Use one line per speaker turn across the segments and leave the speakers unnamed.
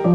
यस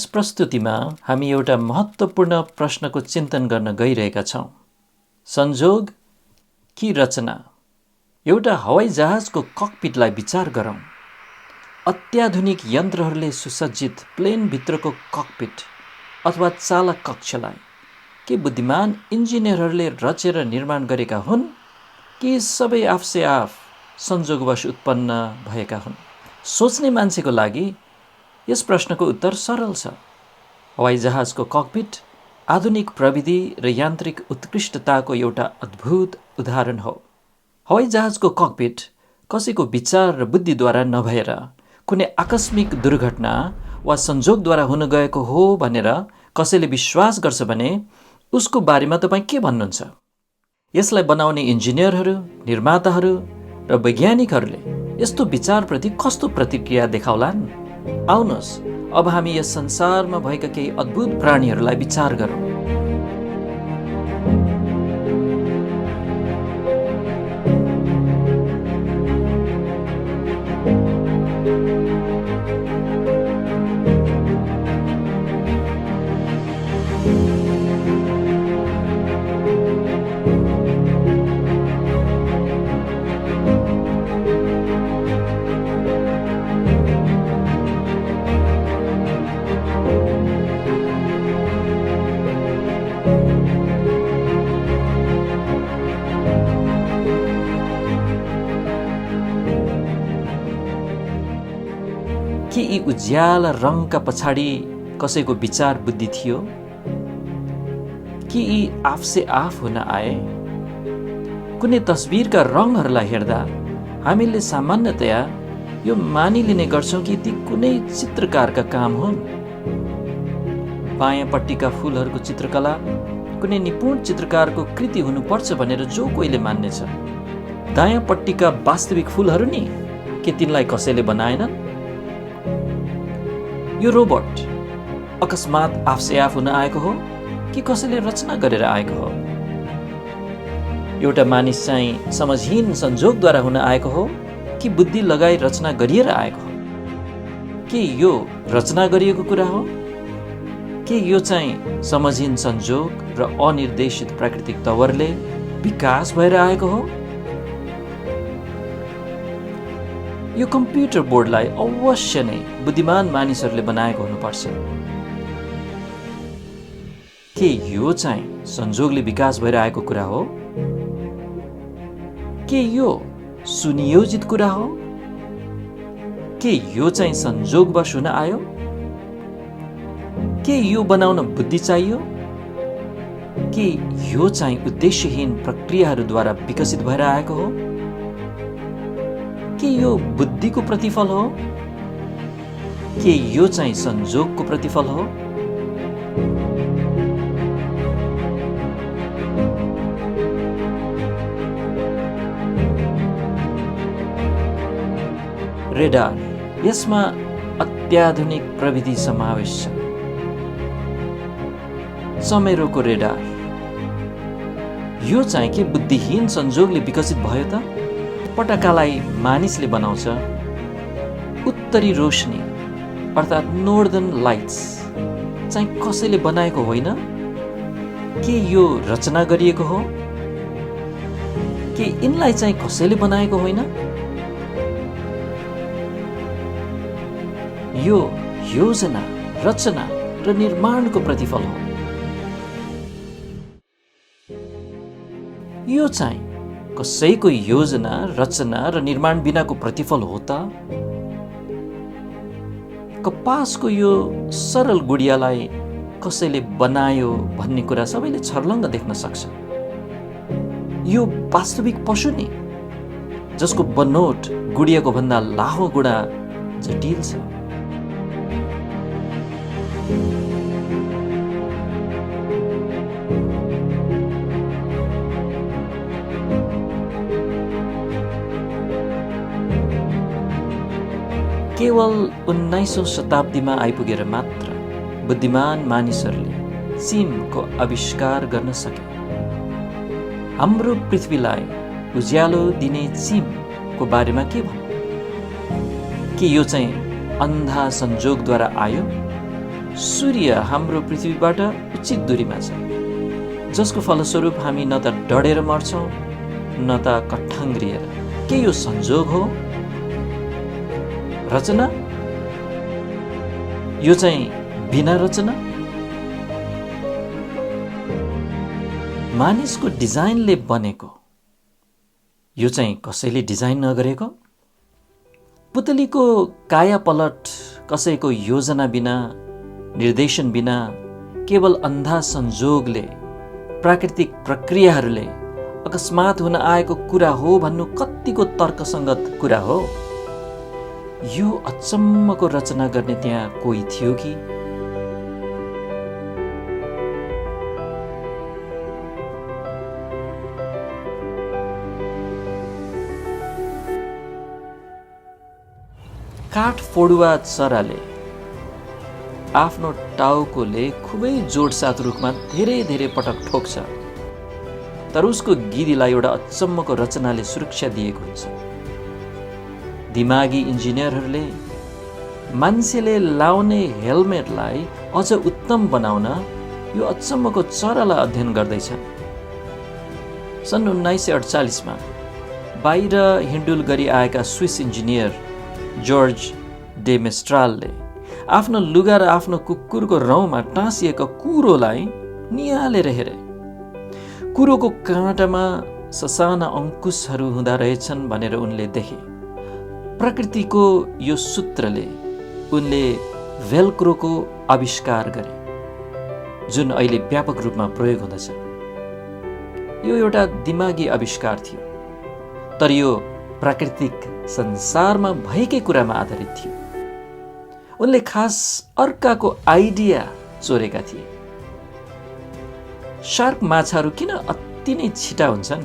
प्रस्तुतिमा हामी एउटा महत्त्वपूर्ण प्रश्नको चिन्तन गर्न गइरहेका छौँ। संजोग कि रचना? एउटा हवाई जहाजको ककपिटलाई विचार गरौँ। अत्याधुनिक यन्त्रहरूले सुसज्जित प्लेनभित्रको ककपिट अथवा चालक कक्षलाई के बुद्धिमान इन्जिनियरहरूले रचेर निर्माण गरेका हुन् कि सबै आफसे आफ संजोगवश उत्पन्न भएका हुन्? सोच्ने मान्छेको लागि यस प्रश्नको उत्तर सरल छ। हवाई जहाजको ककपिट आधुनिक प्रविधि र यान्त्रिक उत्कृष्टताको एउटा अद्भुत उदाहरण हो। हवाई जहाजको ककपिट कसैको विचार र बुद्धिद्वारा नभएर कुनै आकस्मिक दुर्घटना वा संजोगद्वारा हुन गएको हो भनेर कसैले विश्वास गर्छ भने उसको बारेमा तपाईँ के भन्नुहुन्छ? यसलाई बनाउने इन्जिनियरहरू, निर्माताहरू र वैज्ञानिकहरूले यस्तो विचारप्रति कस्तो प्रतिक्रिया देखाउलान्? आउनुहोस् अब हामी यस संसारमा भएका केही अद्भुत प्राणीहरूलाई विचार गरौँ। के यी उज्याला रङका पछाडि कसैको विचार बुद्धि थियो? कि यी आफसे आफ हुन आए? कुनै तस्बिरका रङहरूलाई हेर्दा हामीले सामान्यतया यो मानिलिने गर्छौँ कि ती कुनै चित्रकारका काम हुन्। बायाँपट्टिका फुलहरूको चित्रकला कुनै निपुण चित्रकारको कृति हुनुपर्छ भनेर जो कोहीले मान्नेछ। दायाँपट्टिका वास्तविक फुलहरू नि के तिनलाई कसैले बनाएनन्? यो रोबोट अकस्मात आफसे आफ हुन आएको हो कि कसैले रचना गरेर आएको हो? एउटा मानिस चाहिँ समझहीन संजोगद्वारा हुन आएको हो कि बुद्धि लगाई रचना गरिएर आएको हो? के यो रचना गरिएको कुरा हो कि यो चाहिँ समझहीन संजोग र अनिर्देशित प्राकृतिक तवरले विकास भएर आएको हो? यो कम्प्युटर बोर्डलाई अवश्य नै बुद्धिमान मानिसहरूले बनाएको हुनुपर्छ। के यो चाहिँ संजोगले विकास भएर आएको कुरा हो? के यो सुनियोजित कुरा हो? के यो चाहिँ संजोगवश हुन आयो? के यो बनाउन बुद्धि चाहियो? के यो चाहिँ उद्देश्यहीन प्रक्रियाहरूद्वारा विकसित भएर आएको हो? के यो बुद्धिको प्रतिफल हो? के यो चाहिँ संजोगको प्रतिफल हो? रेडार, यसमा अत्याधुनिक प्रविधि समावेश छ। चमेरोको रेडार, यो चाहिँ के बुद्धिहीन संजोगले विकसित भयो त? पटकालाई मानिसले बनाउँछ। उत्तरी रोशनी अर्थात् नोर्दर्न लाइट्स चाहिँ कसैले बनाएको होइन? के यो रचना गरिएको हो? के यिनलाई चाहिँ कसैले बनाएको होइन? यो योजना, रचना र निर्माणको प्रतिफल हो। यो चाहिँ कसैको योजना, रचना र निर्माण बिनाको प्रतिफल हो त? कपासको यो सरल गुडियालाई कसैले बनायो भन्ने कुरा सबैले छर्लङ्ग देख्न सक्छ। यो वास्तविक पशु नि, जसको बनोट गुडियाको भन्दा लाखौं गुणा जटिल छ। केवल 19औं शताब्दीमा आइपुगेर मात्र बुद्धिमान मानिसहरूले सिमको आविष्कार गर्न सके। हाम्रो पृथ्वीलाई उज्यालो दिने चिमको बारेमा के भन्नु? के यो चाहिँ अन्धा संजोगद्वारा आयो? सूर्य हाम्रो पृथ्वीबाट उचित दूरीमा छ, जसको फलस्वरूप हामी न त डढेर मर्छौं न त कठ्याङ्ग्रिएर। के यो संजोग हो? रचना? यो चाहिँ बिना रचना? मानिसको डिजाइनले बनेको, यो चाहिँ कसैले डिजाइन नगरेको? पुतलीको कायापलट कसैको योजना बिना, निर्देशन बिना, केवल अन्धा संजोगले, प्राकृतिक प्रक्रियाहरूले अकस्मात हुन आएको कुरा हो भन्नु कतिको तर्कसङ्गत कुरा हो? यो अचम्मको रचना गर्ने त्यहाँ कोही थियो कि? काठ फोडुवा चराले आफ्नो टाउकोले खुबै जोडसाथ रुखमा धेरै धेरै पटक ठोक्छ, तर उसको गिरीलाई एउटा अचम्मको रचनाले सुरक्षा दिएको हुन्छ। दिमागी इन्जिनियरहरूले मान्छेले लाउने हेलमेटलाई अझ उत्तम बनाउन यो अचम्मको चरालाई अध्ययन गर्दैछन्। सन् 1948मा बाहिर हिँडुल गरी आएका स्विस इन्जिनियर जर्ज डे मेस्ट्रालले आफ्नो लुगा र आफ्नो कुकुरको रौँमा टाँसिएको कुरोलाई निहालेर हेरे। कुरोको काँटामा ससाना अंकुशहरू हुँदा रहेछन् भनेर उनले देखे। प्रकृतिको यो सूत्रले उनले भेल्क्रोको आविष्कार गरे, जुन अहिले व्यापक रूपमा प्रयोग हुँदछ। यो एउटा दिमागी आविष्कार थियो, तर यो प्राकृतिक संसारमा भएकै कुरामा आधारित थियो। उनले खास अर्काको आइडिया चोरेका थिए। शार्क माछाहरू किन अति नै छिटा हुन्छन्?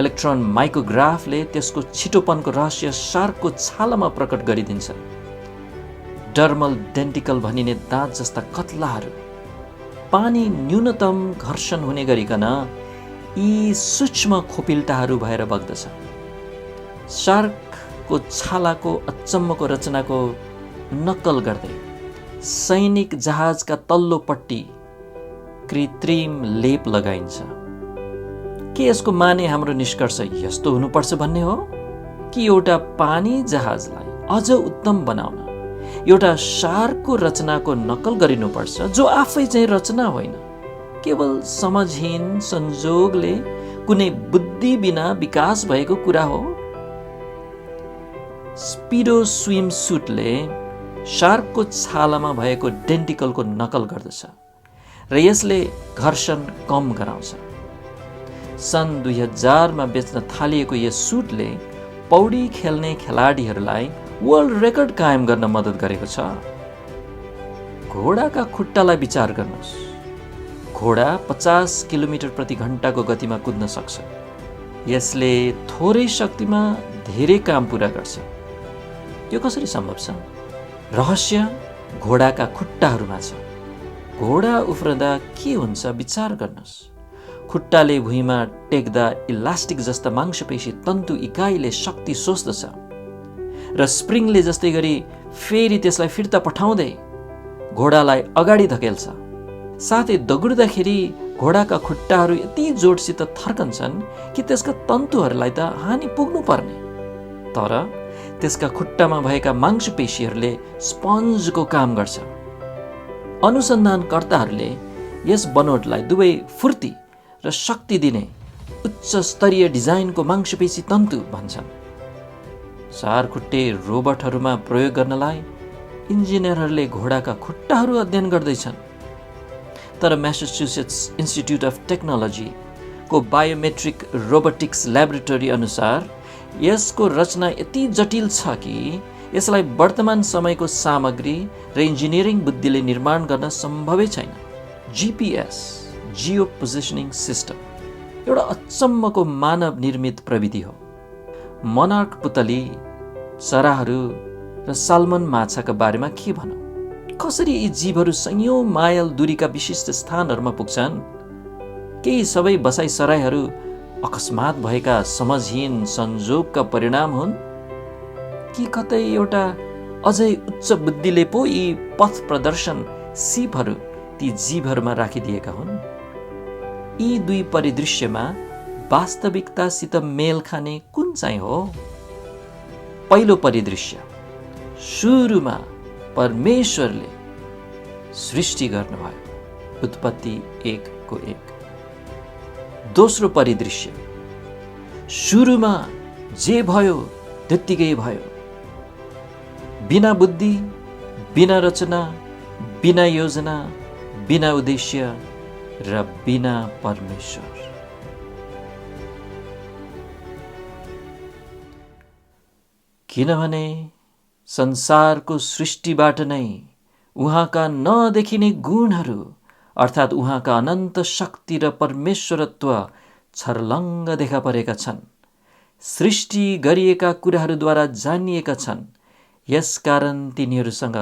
इलेक्ट्रोन माइक्रोग्राफले त्यसको छिटोपनको रहस्य शार्कको छालामा प्रकट गरिदिन्छ। डर्मल डेन्टिकल भनिने दाँत जस्ता कत्लाहरू पानी न्यूनतम घर्षण हुने गरिकन यी सूक्ष्म खोपिल्टाहरू भएर बग्दछ। शार्कको छालाको अचम्मको रचनाको नक्कल गर्दै सैनिक जहाजका तल्लोपट्टि कृत्रिम लेप लगाइन्छ। के यसको माने हाम्रो निष्कर्ष यस्तो हुनुपर्छ भन्ने हो कि एउटा पानी जहाजलाई अझ उत्तम बनाउन एउटा शार्कको रचनाको नक्कल गरिनुपर्छ, जो आफै चाहिँ रचना होइन, केवल समझहीन संजोगले कुनै बुद्धि बिना विकास भएको कुरा हो? स्पिडो स्विम सुटले शार्कको छालामा भएको डेन्टिकलको नक्कल गर्दछ र यसले घर्षण कम गराउँछ। सन् 2000मा बेच्न थालिएको यस सुटले पौडी खेल्ने खेलाडीहरूलाई वर्ल्ड रेकर्ड कायम गर्न मद्दत गरेको छ। घोडाका खुट्टालाई विचार गर्नुहोस्। घोडा 50 किलोमिटर प्रति घण्टाको गतिमा कुद्न सक्छ। यसले थोरै शक्तिमा धेरै काम पूरा गर्छ। यो कसरी सम्भव छ? रहस्य घोडाका खुट्टाहरूमा छ। घोडा उफ्रदा के हुन्छ विचार गर्नुहोस्। खुट्टाले भुइँमा टेक्दा इलास्टिक जस्ता मांसपेशी तन्तु इकाइले शक्ति सोच्दछ र स्प्रिङले जस्तै गरी फेरि त्यसलाई फिर्ता पठाउँदै घोडालाई अगाडि धकेल्छ। साथै दगुर्दाखेरि घोडाका खुट्टाहरू यति जोडसित थर्कन्छन् कि त्यसका तन्तुहरूलाई त हानि पुग्नु पर्ने, तर त्यसका खुट्टामा भएका मांसपेशीहरूले स्पन्जको काम गर्छ। अनुसन्धानकर्ताहरूले यस बनोटलाई दुवै फुर्ती र शक्ति दिने उच्च स्तरीय डिजाइनको मांसपेशी तन्तु भन्छन्। 4 खुट्टे रोबोटहरूमा प्रयोग गर्नलाई इन्जिनियरहरूले घोडाका खुट्टाहरू अध्ययन गर्दैछन्। तर म्यासाचुसेट्स इन्स्टिट्युट अफ टेक्नोलोजी को बायोमेट्रिक रोबोटिक्स ल्याबोरेटरी अनुसार यसको रचना यति जटिल छ कि यसलाई वर्तमान समयको सामग्री र इन्जिनियरिङ बुद्धिले निर्माण गर्न सम्भवै छैन। जीपीएस, जियो पोजिसनिङ सिस्टम, एउटा अचम्मको मानव निर्मित प्रविधि हो। मोनार्क पुतली, चराहरू र साल्मन माछाका बारेमा के भनौँ? कसरी यी जीवहरू सयौं माइल दूरीका विशिष्ट स्थानहरूमा पुग्छन्? केही सबै बसाइसराईहरू अकस्मात भएका समझहीन संजोगका परिणाम हुन् कि कतै एउटा अझै उच्च बुद्धिले पो यी पथ प्रदर्शन सिपहरू ती जीवहरूमा राखिदिएका हुन्? यी दुई परिदृश्यमा वास्तविकतासित मेल खाने कुन चाहिँ हो? पहिलो परिदृश्य, सुरुमा परमेश्वरले सृष्टि गर्नुभयो, उत्पत्ति 1:1। दोस्रो परिदृश्य, सुरुमा जे भयो त्यत्तिकै भयो, बिना बुद्धि, बिना रचना, बिना योजना, बिना उद्देश्य र बिना परमेश्वर। किनभने संसारको सृष्टिबाट नै उहाँका नदेखिने गुणहरू अर्थात् उहाँका अनन्त शक्ति र परमेश्वरत्व छर्लङ्ग देखा परेका छन्। सृष्टि गरिएका कुराहरूद्वारा जानिएका छन्, यसकारण तिनीहरूसँग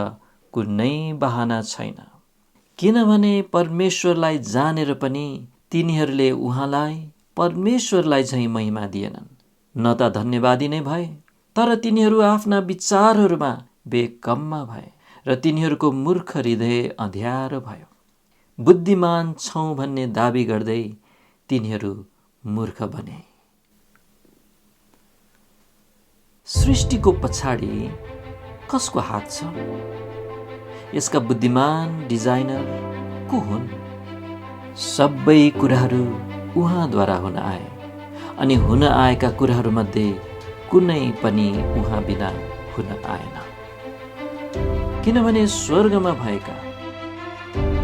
कुनै बहाना छैन। किनभने परमेश्वरलाई जानेर पनि तिनीहरूले उहाँलाई परमेश्वरलाई झैँ महिमा दिएनन्, न त धन्यवादी नै भए, तर तिनीहरू आफ्ना विचारहरूमा बेकम्मा भए र तिनीहरूको मूर्ख हृदय अँध्यारो भयो। बुद्धिमान छौँ भन्ने दाबी गर्दै तिनीहरू मूर्ख बने। सृष्टिको पछाडि कसको हात छ? यसका बुद्धिमान डिजाइनर को हुन्? सबै कुराहरू उहाँद्वारा हुन आए, अनि हुन आएका कुराहरूमध्ये कुनै पनि उहाँ बिना हुन आएन। किनभने स्वर्गमा भएका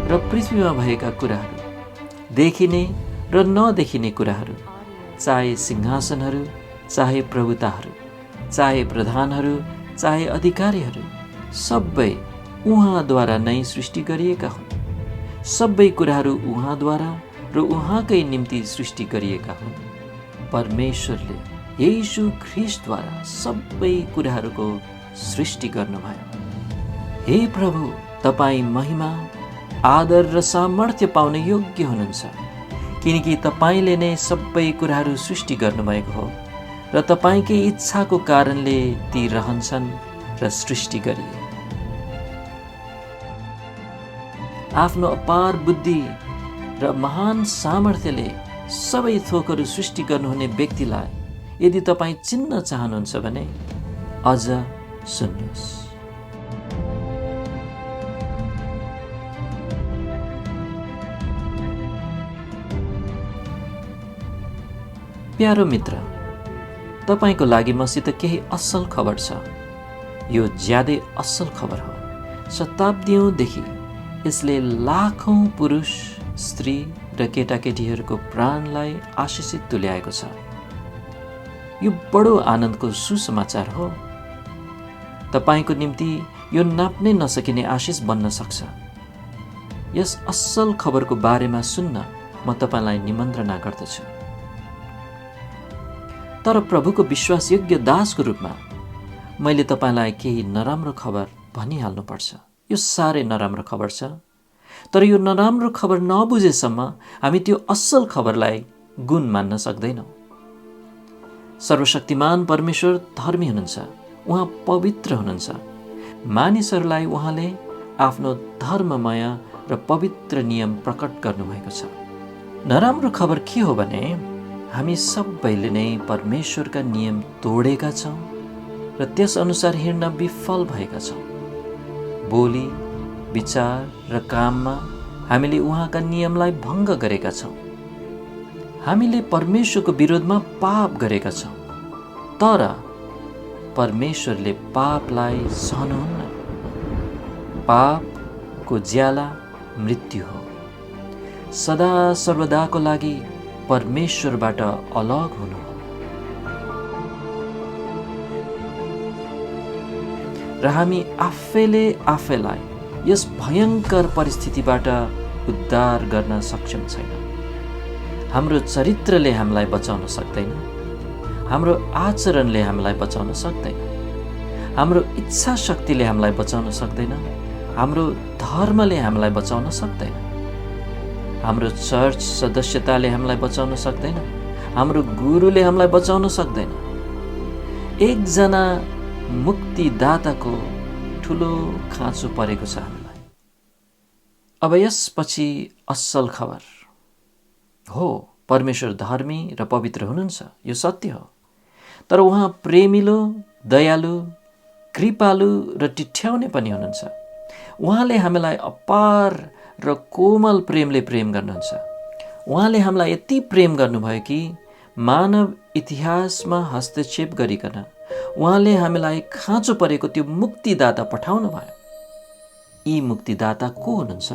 र पृथ्वीमा भएका कुराहरू, देखिने र नदेखिने कुराहरू, चाहे सिंहासनहरू, चाहे प्रभुताहरू, चाहे प्रधानहरू, चाहे अधिकारीहरू, सबै उहाँद्वारा नै सृष्टि गरिएका हुन्। सबै कुराहरू उहाँद्वारा र उहाँकै निम्ति सृष्टि गरिएका हुन्। परमेश्वरले येशू ख्रीष्टद्वारा सबै कुराहरूको सृष्टि गर्नुभयो। हे प्रभु, तपाईँ महिमा, आदर र सामर्थ्य पाउन योग्य हुनुहुन्छ, किनकि तपाईँले नै सबै कुराहरू सृष्टि गर्नुभएको हो र तपाईँकै इच्छाको कारणले ती रहन्छन् र सृष्टि गरिए। आफ्नो अपार बुद्धि र महान सामर्थ्यले सबै थोकहरू सृष्टि गर्नुहुने व्यक्तिलाई यदि तपाईँ चिन्न चाहनुहुन्छ भने अझ सुन्नुहोस्। प्यारो मित्र, तपाईको लागि मसित केही असल खबर छ। यो ज्यादै असल खबर हो। शताब्दीौंदेखि यसले लाखौं पुरुष, स्त्री र केटाकेटीहरूको प्राणलाई आशिषित तुल्याएको छ। यो बडो आनन्दको सुसमाचार हो। तपाईको निम्ति यो नाप्नै नसकिने आशिष बन्न सक्छ। यस असल खबरको बारेमा सुन्न म तपाईलाई निमन्त्रणा गर्दछु। तर प्रभुको विश्वासयोग्य दासको रूपमा मैले तपाईलाई केही नराम्रो खबर भनिहाल्नुपर्छ। यो साह्रै नराम्रो खबर छ। तर यो नराम्रो खबर नबुझेसम्म हामी त्यो असल खबरलाई गुण मान्न सक्दैनौँ। सर्वशक्तिमान परमेश्वर धर्मी हुनुहुन्छ। उहाँ पवित्र हुनुहुन्छ। मानिसहरूलाई उहाँले आफ्नो धर्ममय र पवित्र नियम प्रकट गर्नुभएको छ। नराम्रो खबर के हो भने हामी सबैले नै परमेश्वरका नियम तोडेका छौँ र त्यसअनुसार हिँड्न विफल भएका छौँ। बोली, विचार र काममा हामीले उहाँका नियमलाई भङ्ग गरेका छौँ। हामीले परमेश्वरको विरोधमा पाप गरेका छौँ, तर परमेश्वरले पापलाई सहनुहुन्न। पापको ज्याला मृत्यु हो। सदा सर्वदाको लागि परमेश्वरबाट अलग हुनु हो। र हामी आफैले आफैलाई यस भयङ्कर परिस्थितिबाट उद्धार गर्न सक्षम छैन। हाम्रो चरित्रले हामीलाई बचाउन सक्दैन, हाम्रो आचरणले हामीलाई बचाउन सक्दैन, हाम्रो इच्छा शक्तिले हामीलाई बचाउन सक्दैन, हाम्रो धर्मले हामीलाई बचाउन सक्दैन, हाम्रो चर्च सदस्यताले हामीलाई बचाउन सक्दैन, हाम्रो गुरुले हामीलाई बचाउन सक्दैन। एकजना मुक्तिदाताको ठुलो खाँचो परेको छ हामीलाई। अब यसपछि असल खबर हो, परमेश्वर धर्मी र पवित्र हुनुहुन्छ, यो सत्य हो। तर उहाँ प्रेमिलो, दयालु, कृपालु र टिठ्याउने पनि हुनुहुन्छ। उहाँले हामीलाई अपार र कोमल प्रेमले प्रेम गर्नुहुन्छ। उहाँले हामीलाई यति प्रेम गर्नुभयो कि मानव इतिहासमा हस्तक्षेप गरिकन उहाँले हामीलाई खाँचो परेको त्यो मुक्तिदाता पठाउनु भयो। यी मुक्तिदाता को हुनुहुन्छ?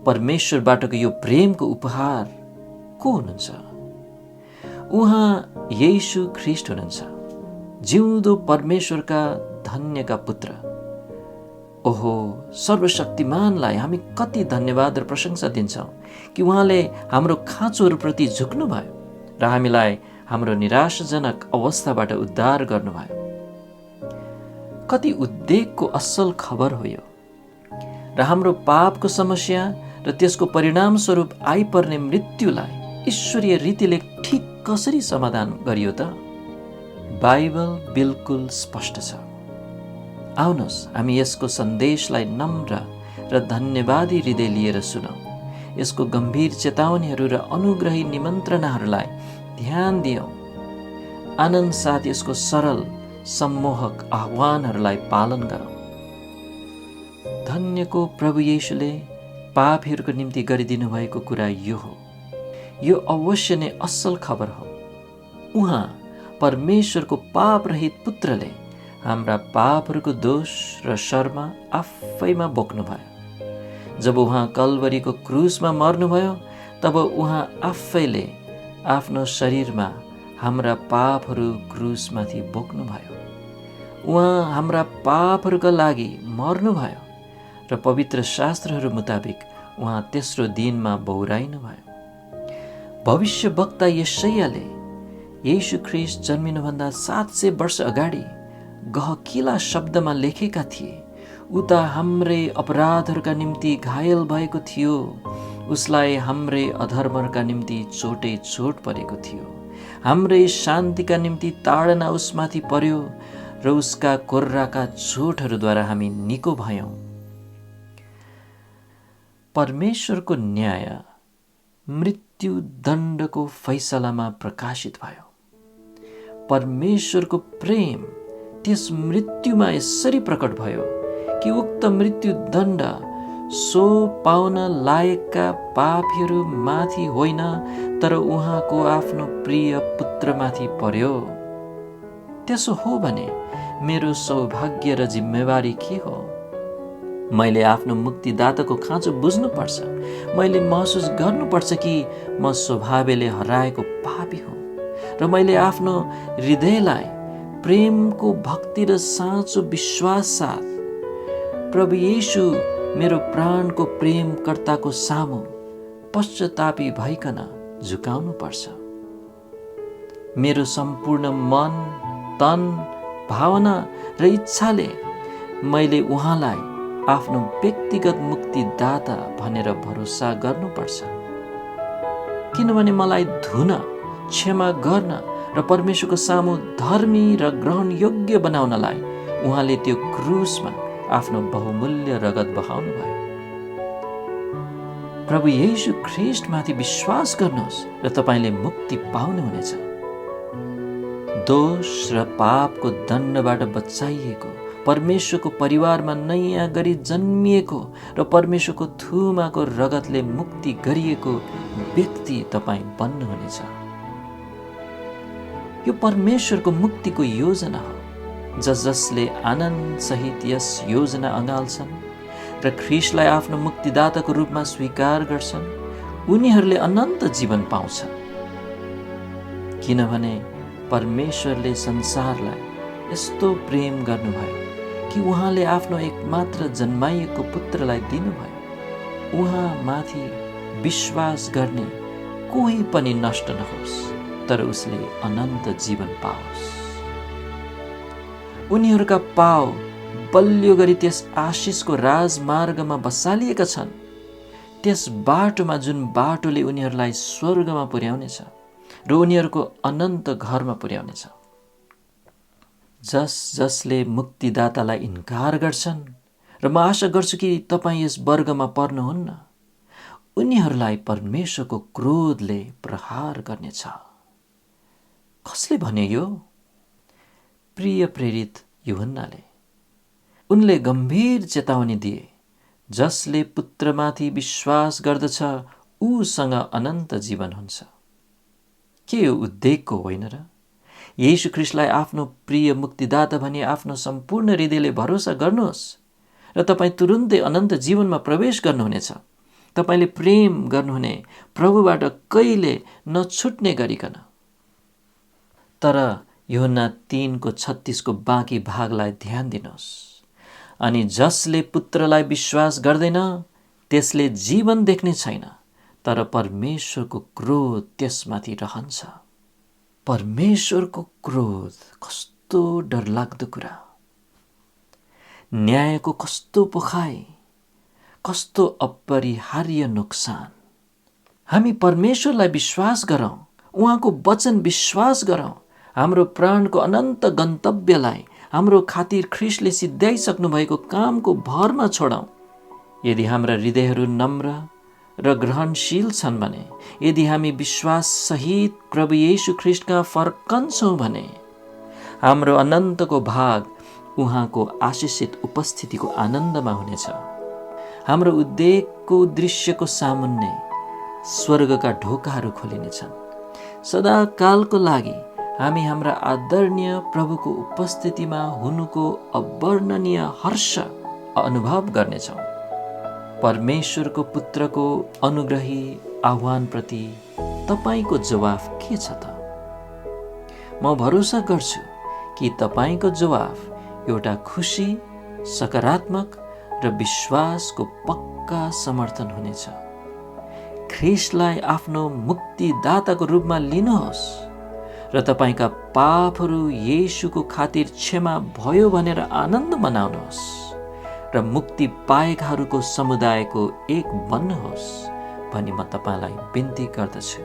परमेश्वरबाटको यो प्रेमको उपहार को हुनुहुन्छ? उहाँ येशू ख्रीष्ट हुनुहुन्छ, जिउँदो परमेश्वरका धन्यका पुत्र। ओहो, सर्वशक्तिमानलाई हामी कति धन्यवाद र प्रशंसा दिन्छौँ कि उहाँले हाम्रो खाँचोहरूप्रति झुक्नुभयो र हामीलाई हाम्रो निराशाजनक अवस्थाबाट उद्धार गर्नुभयो। कति उद्वेगको असल खबर हो यो। र हाम्रो पापको समस्या र त्यसको परिणामस्वरूप आइपर्ने मृत्युलाई ईश्वरीय रीतिले ठिक कसरी समाधान गरियो त? बाइबल बिल्कुल स्पष्ट छ। आउनुहोस् हामी यसको सन्देशलाई नम्र र धन्यवादी हृदय लिएर सुनौँ। यसको गम्भीर चेतावनीहरू र अनुग्रही निमन्त्रणाहरूलाई ध्यान दियौँ। आनन्द साथ यसको सरल सम्मोहक आह्वानहरूलाई पालन गरौँ। धन्यको प्रभु येशूले पापीहरूको निम्ति गरिदिनु भएको कुरा यो हो। यो अवश्य नै असल खबर हो। उहाँ परमेश्वरको पापरहित पुत्रले हाम्रा पापहरूको दोष र शर्म आफैमा बोक्नुभयो। जब उहाँ कल्वरीको क्रुसमा मर्नुभयो, तब उहाँ आफैले आफ्नो शरीरमा हाम्रा पापहरू क्रुसमाथि बोक्नुभयो। उहाँ हाम्रा पापहरूका लागि मर्नुभयो र पवित्र शास्त्रहरू मुताबिक उहाँ तेस्रो दिनमा बहुराइनुभयो। भविष्यवक्ता यशायाले येशू ख्रीष्ट जन्मिनुभन्दा 700 वर्ष अगाडि गहकिला शब्दमा लेखेका थिए, उता हाम्रै अपराधहरूका निम्ति घायल भएको थियो, उसलाई हाम्रै अधर्महरूका निम्ति चोटै चोट परेको थियो, हाम्रै शान्तिका निम्ति ताडना उसमाथि पर्यो र उसका कोर्राका चोटहरूद्वारा हामी निको भयौँ। परमेश्वरको न्याय मृत्यु दण्डको फैसलामा प्रकाशित भयो। परमेश्वरको प्रेम त्यस मृत्युमा यसरी प्रकट भयो कि उक्त मृत्यु दण्ड सो पाउन लायकका पापीहरू माथि होइन, तर उहाँको आफ्नो प्रिय पुत्रमाथि पर्यो। त्यसो हो भने मेरो सौभाग्य र जिम्मेवारी के हो? मैले आफ्नो मुक्तिदाताको खाँचो बुझ्नुपर्छ। मैले महसुस गर्नुपर्छ कि म स्वभावले हराएको पापी हुँ र मैले आफ्नो हृदयलाई प्रेमको भक्ति र साँचो विश्वास साथ प्रभु येशू मेरो प्राणको प्रेमकर्ताको सामु पश्चातापी भइकन झुकाउनु पर्छ। मेरो सम्पूर्ण मन, तन, भावना र इच्छाले मैले उहाँलाई आफ्नो व्यक्तिगत मुक्तिदाता भनेर भरोसा गर्नुपर्छ। किनभने मलाई धुन, क्षमा गर्न र परमेश्वरको सामु धर्मी र ग्रहण योग्य बनाउनलाई उहाँले त्यो क्रुसमा आफ्नो बहुमूल्य रगत बहाउनुभयो। प्रभु येशू ख्रीष्टमाथि विश्वास गर्नुहोस् र तपाईँले मुक्ति पाउनुहुनेछ। दोष र पापको दण्डबाट बचाइएको, परमेश्वरको परिवारमा नयाँ गरी जन्मिएको र परमेश्वरको थुमाको रगतले मुक्ति गरिएको व्यक्ति तपाईँ बन्नुहुनेछ। यो परमेश्वरको मुक्तिको योजना हो। जसले आनन्द सहित यस योजना अँगाल्छन् र ख्रीष्टलाई आफ्नो मुक्तिदाताको रूपमा स्वीकार गर्छन्, उनीहरूले अनन्त जीवन पाउँछन्। किनभने परमेश्वरले संसारलाई यस्तो प्रेम गर्नुभयो कि उहाँले आफ्नो एकमात्र जन्माइएको पुत्रलाई दिनुभयो। उहाँमाथि विश्वास गर्ने कोही पनि नष्ट नहोस्, तर उसले अनन्त जीवन पाओस्। उनीहरूका पाउ बलियो गरी त्यस आशिषको राजमार्गमा बसालिएका छन्, त्यस बाटोमा जुन बाटोले उनीहरूलाई स्वर्गमा पुर्याउनेछ र उनीहरूको अनन्त घरमा पुर्याउनेछ। जसले मुक्तिदातालाई इन्कार गर्छन्, र म आशा गर्छु कि तपाईँ यस वर्गमा पर्नुहुन्न, उनीहरूलाई परमेश्वरको क्रोधले प्रहार गर्नेछ। कसले भन्यो यो? प्रिय प्रेरित यूहन्नाले। उनले गम्भीर चेतावनी दिए, जसले पुत्रमाथि विश्वास गर्दछ उसँग अनन्त जीवन हुन्छ। के यो उद्वेगको होइन र? येशू ख्रीष्टलाई आफ्नो प्रिय मुक्तिदाता भनी आफ्नो सम्पूर्ण हृदयले भरोसा गर्नुहोस् र तपाईँ तुरुन्तै अनन्त जीवनमा प्रवेश गर्नुहुनेछ। तपाईँले प्रेम गर्नुहुने प्रभुबाट कहिले नछुट्ने गरिकन। तर यूहन्ना 3:36 बाँकी भागलाई ध्यान दिनुहोस्। अनि जसले पुत्रलाई विश्वास गर्दैन त्यसले जीवन देख्ने छैन, तर परमेश्वरको क्रोध त्यसमाथि रहन्छ। परमेश्वरको क्रोध कस्तो डरलाग्दो कुरा! न्यायको कस्तो पोखाइ, कस्तो अपरिहार्य नोक्सान! हामी परमेश्वरलाई विश्वास गरौँ, उहाँको वचन विश्वास गरौँ, हाम्रो प्राणको अनन्त गन्तव्यलाई हाम्रो खातिर ख्रीष्टले सिद्ध्याइसक्नु भएको कामको भरमा छोडौँ। यदि हाम्रा हृदयहरू नम्र र ग्रहणशील छन् भने, यदि हामी विश्वास सहित प्रभु येशू ख्रीष्टका फर्कन्छौँ भने, हाम्रो अनन्तको भाग उहाँको आशिषित उपस्थितिको आनन्दमा हुनेछ। हाम्रो उद्वेगको दृश्यको सामुन्ने स्वर्गका ढोकाहरू खोलिनेछन्। सदाकालको लागि हामी हाम्रा आदरणीय प्रभुको उपस्थितिमा हुनुको अवर्णनीय हर्ष अनुभव गर्नेछौँ। परमेश्वरको पुत्रको अनुग्रही आह्वानप्रति तपाईँको जवाफ के छ त? म भरोसा गर्छु कि तपाईँको जवाफ एउटा खुसी, सकारात्मक र विश्वासको पक्का समर्थन हुनेछ। ख्रीष्टलाई आफ्नो मुक्तिदाताको रूपमा लिनुहोस् र तपाईँका पापहरू येशूको खातिर क्षमा भयो भनेर आनन्द मनाउनुहोस् र मुक्ति पाएकाहरूको समुदायको एक बन्नुहोस् भनी म तपाईँलाई बिन्ती गर्दछु।